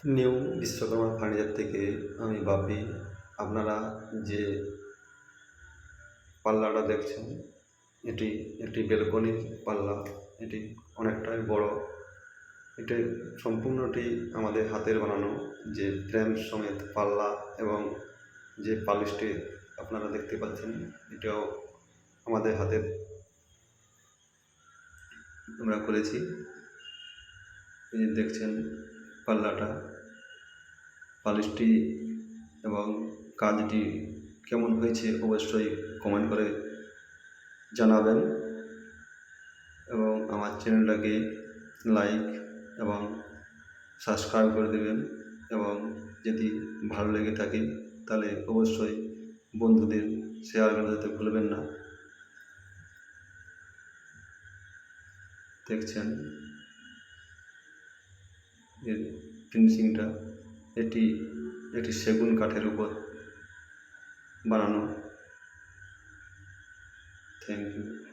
New Vishwakarma furniture থেকে আমি বাপি। আপনারা যে পাল্লাটা দেখছেন, এটি একটি বেলকনির পাল্লা। এটি অনেকটাই বড়। এটি সম্পূর্ণটি আমাদের হাতের বানানো, যে ফ্রেম সমেত পাল্লা এবং যে পালিশটি আপনারা দেখতে পাচ্ছেন, এটাও আমাদের হাতের আমরা করেছি। এই যে দেখছেন পাল্লাটা, পালিশটি এবং কাজটি কেমন হয়েছে অবশ্যই কমেন্ট করে জানাবেন এবং আমার চ্যানেলটাকে লাইক এবং সাবস্ক্রাইব করে দেবেন এবং যদি ভালো লেগে থাকে তাহলে অবশ্যই বন্ধুদের শেয়ার করে দিতে ভুলবেন না। দেখছেন এর ফিনিশিংটা, এটি একটি সেগুন কাঠের উপর বানানো। Thank you.